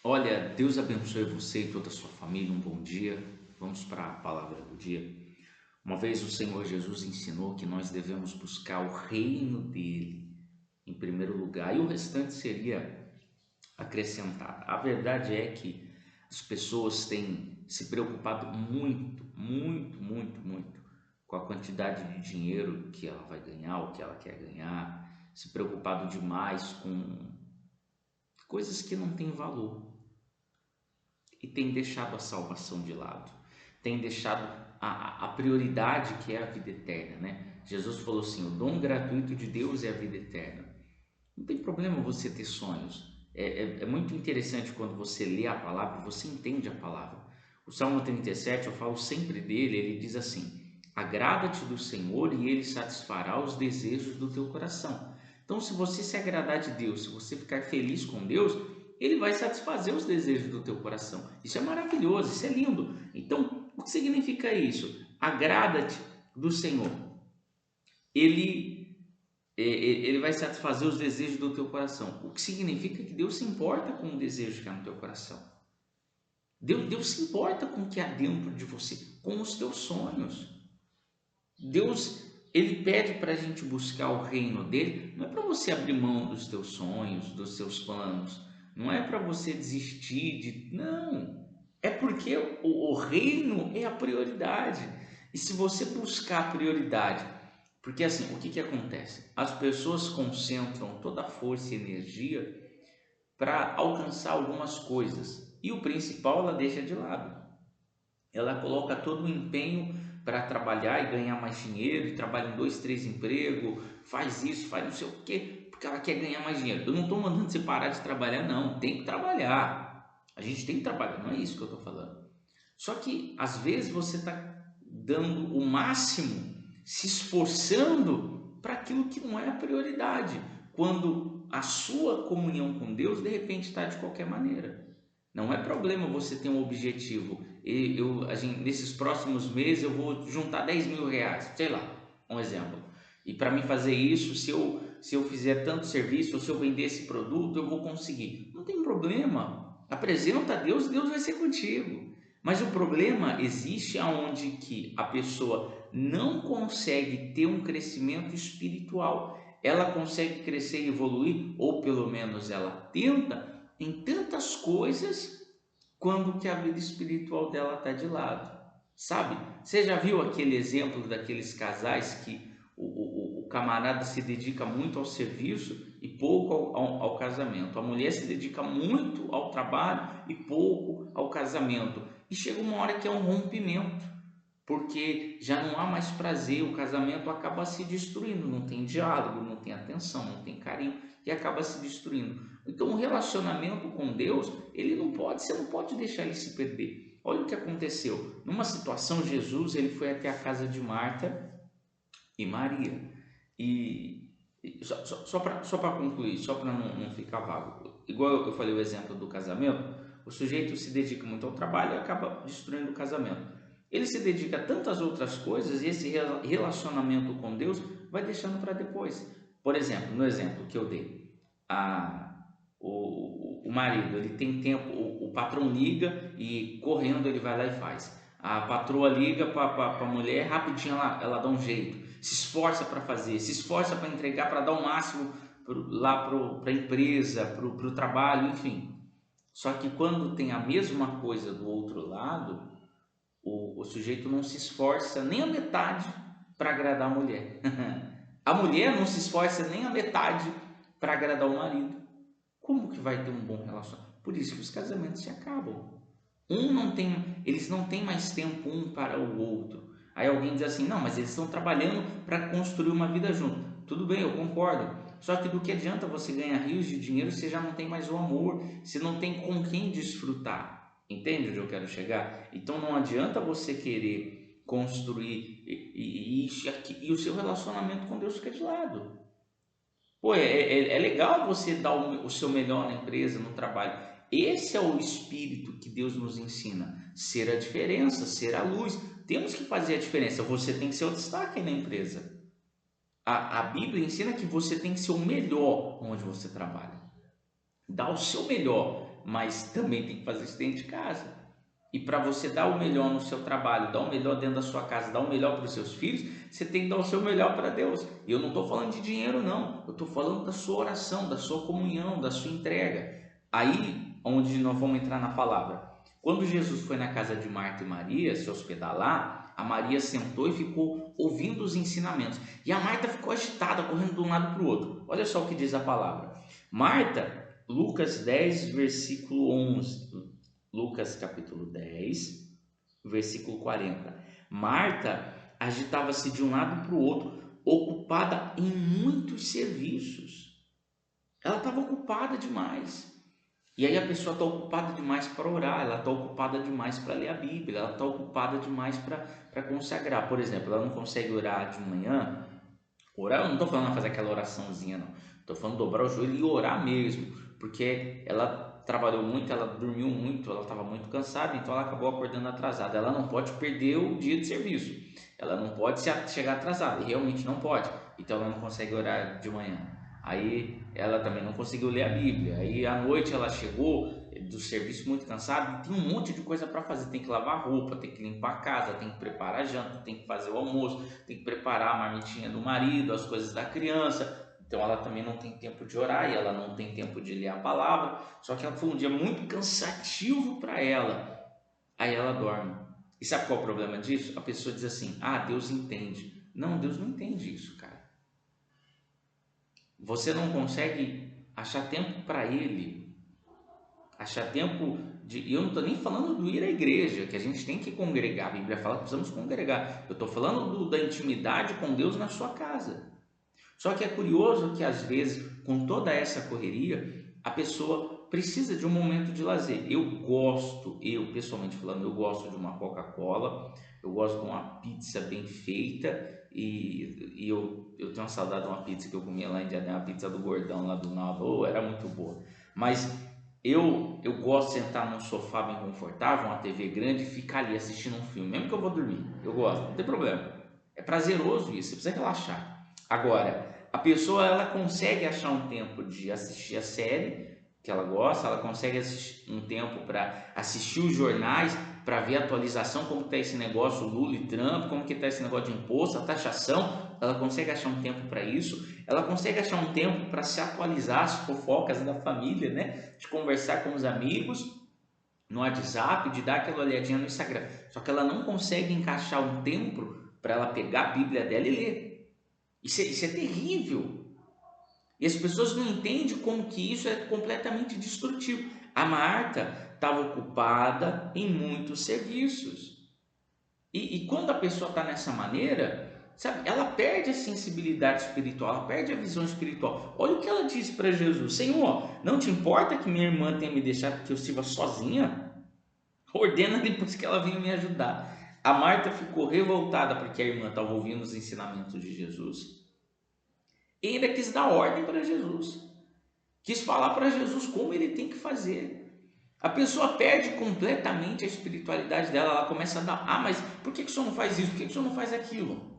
Olha, Deus abençoe você e toda a sua família. Um bom dia. Vamos para a palavra do dia. Uma vez o Senhor Jesus ensinou que nós devemos buscar o reino dele em primeiro lugar e o restante seria acrescentado. A verdade é que as pessoas têm se preocupado muito com a quantidade de dinheiro que ela vai ganhar, o que ela quer ganhar, se preocupado demais com coisas que não têm valor e tem deixado a salvação de lado, tem deixado a prioridade, que é a vida eterna, né? Jesus falou assim: o dom gratuito de Deus é a vida eterna. Não tem problema você ter sonhos. É muito interessante quando você lê a palavra, você entende a palavra. O Salmo 37, eu falo sempre dele, ele diz assim: agrada-te do Senhor e ele satisfará os desejos do teu coração. Então, se você se agradar de Deus, se você ficar feliz com Deus, ele vai satisfazer os desejos do teu coração. Isso é maravilhoso, isso é lindo. Então, o que significa isso? Agrada-te do Senhor. Ele vai satisfazer os desejos do teu coração. O que significa que Deus se importa com o desejo que há no teu coração. Deus se importa com o que há dentro de você, com os teus sonhos. Deus, ele pede para a gente buscar o reino dele, não é para você abrir mão dos teus sonhos, dos seus planos, não é para você desistir de. Não! É porque o reino é a prioridade. E se você buscar a prioridade, porque assim, o que acontece? As pessoas concentram toda a força e energia para alcançar algumas coisas e o principal ela deixa de lado. Ela coloca todo o empenho para trabalhar e ganhar mais dinheiro, e trabalha em dois, três empregos, faz isso, faz não sei o quê, porque ela quer ganhar mais dinheiro. Eu não estou mandando você parar de trabalhar, não, tem que trabalhar. A gente tem que trabalhar, não é isso que eu estou falando. Só que às vezes você está dando o máximo, se esforçando para aquilo que não é a prioridade, quando a sua comunhão com Deus de repente está de qualquer maneira. Não é problema você ter um objetivo. Nesses próximos meses eu vou juntar 10 mil reais, sei lá, um exemplo. E para mim fazer isso, se eu fizer tanto serviço, ou se eu vender esse produto, eu vou conseguir. Não tem problema. Apresenta a Deus, Deus vai ser contigo. Mas o problema existe aonde que a pessoa não consegue ter um crescimento espiritual. Ela consegue crescer e evoluir, ou pelo menos ela tenta, em tantas coisas quando que a vida espiritual dela está de lado, sabe? Você já viu aquele exemplo daqueles casais que o camarada se dedica muito ao serviço e pouco ao casamento? A mulher se dedica muito ao trabalho e pouco ao casamento. E chega uma hora que é um rompimento, porque já não há mais prazer, o casamento acaba se destruindo, não tem diálogo, não tem atenção, não tem carinho e acaba se destruindo. Então o relacionamento com Deus, ele não pode, você não pode deixar ele se perder. Olha o que aconteceu. Numa situação, Jesus ele foi até a casa de Marta e Maria. E só para concluir, só para não ficar vago. Igual eu falei o exemplo do casamento, o sujeito se dedica muito ao trabalho e acaba destruindo o casamento. Ele se dedica a tantas outras coisas e esse relacionamento com Deus vai deixando para depois. Por exemplo, no exemplo que eu dei, o marido ele tem tempo, o patrão liga e correndo ele vai lá e faz. A patroa liga para a mulher, rapidinho ela dá um jeito, se esforça para fazer, se esforça para entregar, para dar o máximo lá para a empresa, para o trabalho, enfim. Só que quando tem a mesma coisa do outro lado, o sujeito não se esforça nem a metade para agradar a mulher. A mulher não se esforça nem a metade para agradar o marido. Como que vai ter um bom relacionamento? Por isso que os casamentos se acabam. Eles não têm mais tempo um para o outro. Aí alguém diz assim: não, mas eles estão trabalhando para construir uma vida junto. Tudo bem, eu concordo. Só que do que adianta você ganhar rios de dinheiro se já não tem mais o amor, se não tem com quem desfrutar? Entende onde eu quero chegar? Então não adianta você querer construir e o seu relacionamento com Deus fica de lado. Pô, é legal você dar o seu melhor na empresa, no trabalho. Esse é o espírito que Deus nos ensina. Ser a diferença, ser a luz. Temos que fazer a diferença. Você tem que ser o destaque na empresa. A Bíblia ensina que você tem que ser o melhor onde você trabalha. Dá o seu melhor. mas também tem que fazer isso dentro de casa. E para você dar o melhor no seu trabalho, dar o melhor dentro da sua casa, dar o melhor para os seus filhos, você tem que dar o seu melhor para Deus. E eu não estou falando de dinheiro não, eu estou falando da sua oração, da sua comunhão, da sua entrega. Aí onde nós vamos entrar na palavra. Quando Jesus foi na casa de Marta e Maria se hospedar lá, a Maria sentou e ficou ouvindo os ensinamentos. E a Marta ficou agitada, correndo de um lado para o outro. Olha só o que diz a palavra. Marta, Lucas 10, versículo 11. Lucas capítulo 10, versículo 40. Marta agitava-se de um lado para o outro, ocupada em muitos serviços. Ela estava ocupada demais. E aí a pessoa está ocupada demais para orar, ela está ocupada demais para ler a Bíblia, ela está ocupada demais para consagrar. Por exemplo, ela não consegue orar de manhã. Orar, eu não estou falando fazer aquela oraçãozinha, não. Estou falando dobrar o joelho e orar mesmo, porque ela trabalhou muito, ela dormiu muito, ela estava muito cansada, então ela acabou acordando atrasada. Ela não pode perder o dia de serviço, ela não pode chegar atrasada, e realmente não pode, então ela não consegue orar de manhã. Aí ela também não conseguiu ler a Bíblia. Aí à noite ela chegou do serviço muito cansada e tem um monte de coisa para fazer. Tem que lavar roupa, tem que limpar a casa, tem que preparar a janta, tem que fazer o almoço, tem que preparar a marmitinha do marido, as coisas da criança. Então ela também não tem tempo de orar e ela não tem tempo de ler a palavra. Só que foi um dia muito cansativo para ela. Aí ela dorme. E sabe qual é o problema disso? A pessoa diz assim: ah, Deus entende. Não, Deus não entende isso, cara. Você não consegue achar tempo para Ele, achar tempo de... E eu não estou nem falando do ir à igreja, que a gente tem que congregar, a Bíblia fala que precisamos congregar. Eu estou falando da intimidade com Deus na sua casa. Só que é curioso que às vezes, com toda essa correria, a pessoa precisa de um momento de lazer. Eu pessoalmente falando, eu gosto de uma Coca-Cola, eu gosto de uma pizza bem feita, e eu tenho uma saudade de uma pizza que eu comia lá em Diadema, uma pizza do Gordão lá do Naldo, era muito boa. Mas eu gosto de sentar num sofá bem confortável, uma TV grande, e ficar ali assistindo um filme, mesmo que eu vou dormir, eu gosto, não tem problema. É prazeroso isso, você precisa relaxar. Agora, a pessoa ela consegue achar um tempo de assistir a série que ela gosta, ela consegue assistir um tempo para assistir os jornais, para ver a atualização, como está esse negócio Lula e Trump, como que está esse negócio de imposto, a taxação, ela consegue achar um tempo para isso, ela consegue achar um tempo para se atualizar as fofocas da família, né? De conversar com os amigos no WhatsApp, de dar aquela olhadinha no Instagram, só que ela não consegue encaixar um tempo para ela pegar a Bíblia dela e ler. Isso é terrível. E as pessoas não entendem como que isso é completamente destrutivo. A Marta estava ocupada em muitos serviços. E quando a pessoa está nessa maneira, sabe, ela perde a sensibilidade espiritual, ela perde a visão espiritual. Olha o que ela disse para Jesus: Senhor, não te importa que minha irmã tenha me deixado que eu sirva sozinha? Ordena depois que ela venha me ajudar. A Marta ficou revoltada porque a irmã estava ouvindo os ensinamentos de Jesus. E ainda quis dar ordem para Jesus. Quis falar para Jesus como ele tem que fazer. A pessoa perde completamente a espiritualidade dela. Ela começa a dar: ah, mas por que o senhor não faz isso? Por que o senhor não faz aquilo?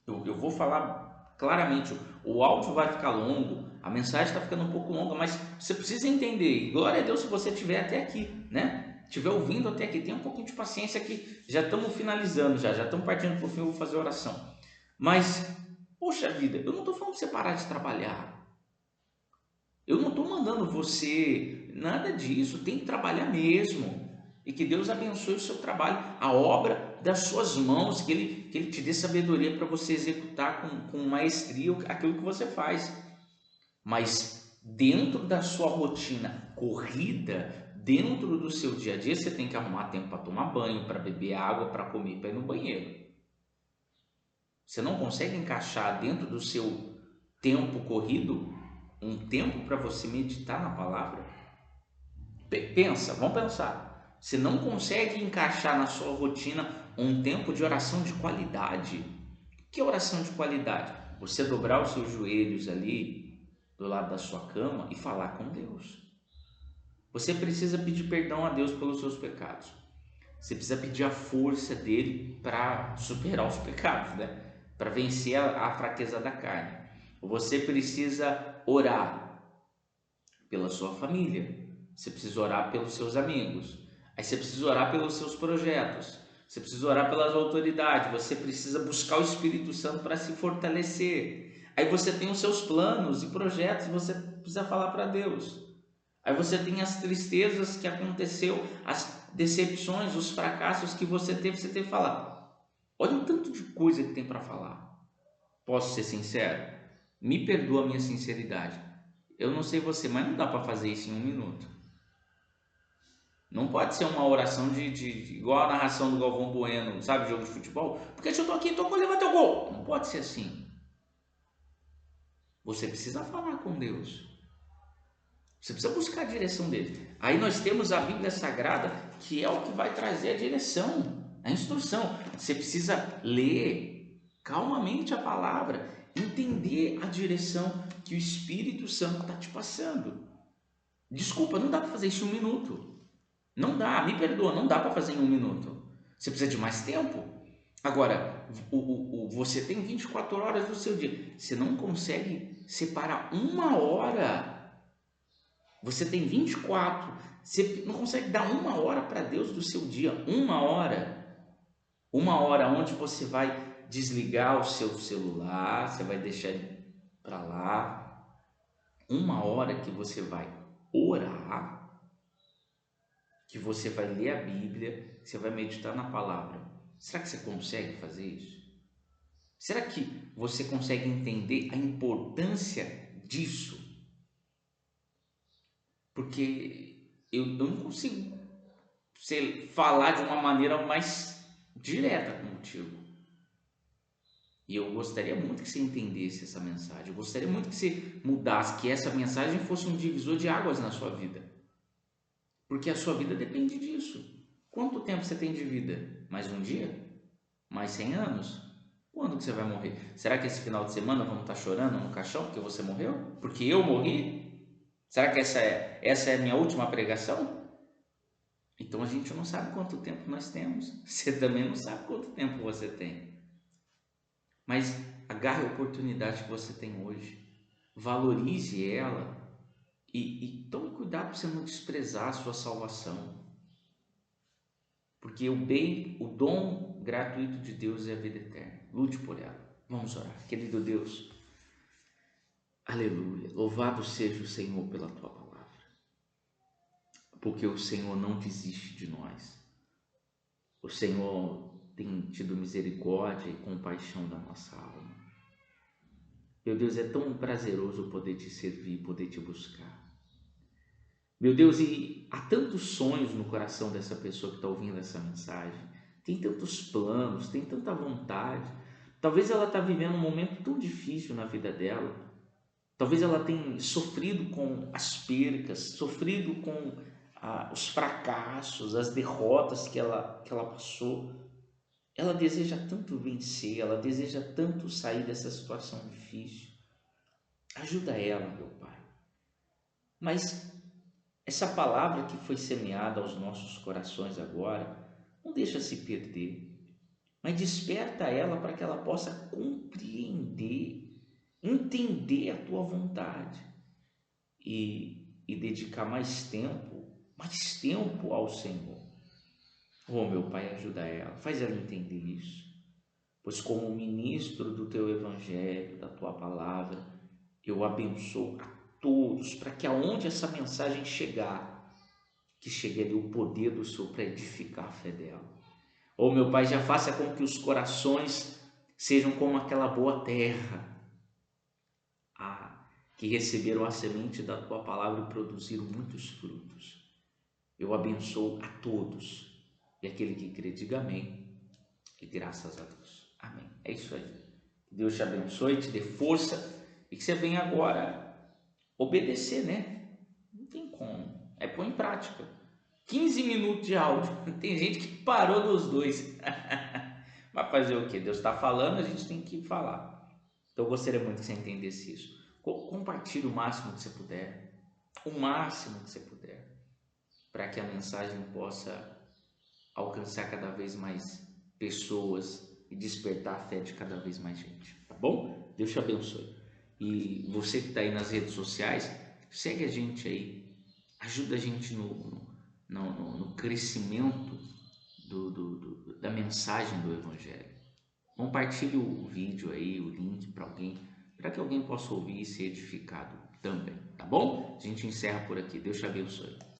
Eu vou falar claramente. O áudio vai ficar longo, a mensagem está ficando um pouco longa, mas você precisa entender. E glória a Deus se você estiver até aqui, né? Estiver ouvindo até aqui, tenha um pouquinho de paciência que já estamos finalizando, já estamos partindo para o fim, eu vou fazer oração. Mas, poxa vida, eu não estou falando para você parar de trabalhar. Eu não estou mandando você nada disso, tem que trabalhar mesmo. E que Deus abençoe o seu trabalho, a obra das suas mãos, que Ele te dê sabedoria para você executar com maestria aquilo que você faz. Mas dentro da sua rotina corrida, dentro do seu dia a dia, você tem que arrumar tempo para tomar banho, para beber água, para comer, para ir no banheiro. Você não consegue encaixar dentro do seu tempo corrido um tempo para você meditar na palavra? Pensa, vamos pensar. Você não consegue encaixar na sua rotina um tempo de oração de qualidade. O que é oração de qualidade? Você dobrar os seus joelhos ali do lado da sua cama e falar com Deus. Você precisa pedir perdão a Deus pelos seus pecados. Você precisa pedir a força dele para superar os pecados, né? Para vencer a fraqueza da carne. Você precisa orar pela sua família. Você precisa orar pelos seus amigos. Aí você precisa orar pelos seus projetos. Você precisa orar pelas autoridades. Você precisa buscar o Espírito Santo para se fortalecer. Aí você tem os seus planos e projetos. Você precisa falar para Deus. Aí você tem as tristezas que aconteceu, as decepções, os fracassos que você teve que falar. Olha o tanto de coisa que tem para falar. Posso ser sincero? Me perdoa a minha sinceridade. Eu não sei você, mas não dá para fazer isso em 1 minuto. Não pode ser uma oração igual a narração do Galvão Bueno, sabe, jogo de futebol? Porque se eu tô aqui, então eu vou levar teu gol. Não pode ser assim. Você precisa falar com Deus. Você precisa buscar a direção dele. Aí nós temos a Bíblia Sagrada, que é o que vai trazer a direção, a instrução. Você precisa ler calmamente a palavra, entender a direção que o Espírito Santo está te passando. Desculpa, não dá para fazer isso em 1 minuto. Não dá, me perdoa, não dá para fazer em 1 minuto. Você precisa de mais tempo. Agora, você tem 24 horas do seu dia. Você não consegue separar 1 hora. Você tem 24. Você não consegue dar 1 hora para Deus do seu dia. 1 hora. 1 hora onde você vai desligar o seu celular. Você vai deixar ele para lá. 1 hora que você vai orar. Que você vai ler a Bíblia. Você vai meditar na palavra. Será que você consegue fazer isso? Será que você consegue entender a importância disso? Porque eu não consigo falar de uma maneira mais direta contigo. E eu gostaria muito que você entendesse essa mensagem. Eu gostaria muito que você mudasse, que essa mensagem fosse um divisor de águas na sua vida. Porque a sua vida depende disso. Quanto tempo você tem de vida? Mais um dia? Mais 100 anos? Quando que você vai morrer? Será que esse final de semana vamos estar chorando no caixão porque você morreu? Porque eu morri? Será que essa é a minha última pregação? Então a gente não sabe quanto tempo nós temos. Você também não sabe quanto tempo você tem. Mas agarre a oportunidade que você tem hoje. Valorize ela. E tome cuidado para você não desprezar a sua salvação. Porque o dom gratuito de Deus é a vida eterna. Lute por ela. Vamos orar. Querido Deus, aleluia. Louvado seja o Senhor pela tua palavra. Porque o Senhor não desiste de nós. O Senhor tem tido misericórdia e compaixão da nossa alma. Meu Deus, é tão prazeroso poder te servir, poder te buscar. Meu Deus, e há tantos sonhos no coração dessa pessoa que está ouvindo essa mensagem. Tem tantos planos, tem tanta vontade. Talvez ela está vivendo um momento tão difícil na vida dela. Talvez ela tenha sofrido com as percas, sofrido com os fracassos, as derrotas que ela passou. Ela deseja tanto vencer, ela deseja tanto sair dessa situação difícil. Ajuda ela, meu Pai. Mas essa palavra que foi semeada aos nossos corações agora, não deixa se perder, mas desperta ela para que ela possa compreender, entender a tua vontade e dedicar mais tempo ao Senhor. Oh, meu Pai, ajuda ela, faz ela entender isso, pois como ministro do teu evangelho, da tua palavra, eu abençoo a todos, para que aonde essa mensagem chegar, que chegue ali o poder do Senhor para edificar a fé dela. Oh, meu Pai, já faça com que os corações sejam como aquela boa terra, que receberam a semente da tua palavra e produziram muitos frutos. Eu abençoo a todos, e aquele que crê, diga amém, e graças a Deus. Amém. É isso aí. Deus te abençoe, te dê força, e que você venha agora obedecer, né? Não tem como. Põe em prática. 15 minutos de áudio. Tem gente que parou nos dois. Vai fazer o quê? Deus está falando, a gente tem que falar. Então eu gostaria muito que você entendesse isso. Compartilhe o máximo que você puder. O máximo que você puder. Para que a mensagem possa alcançar cada vez mais pessoas e despertar a fé de cada vez mais gente. Tá bom? Deus te abençoe. E você que está aí nas redes sociais, segue a gente aí. ajuda a gente no crescimento da mensagem do Evangelho. Compartilhe o vídeo aí, o link para alguém, para que alguém possa ouvir e ser edificado também, tá bom? A gente encerra por aqui. Deus te abençoe.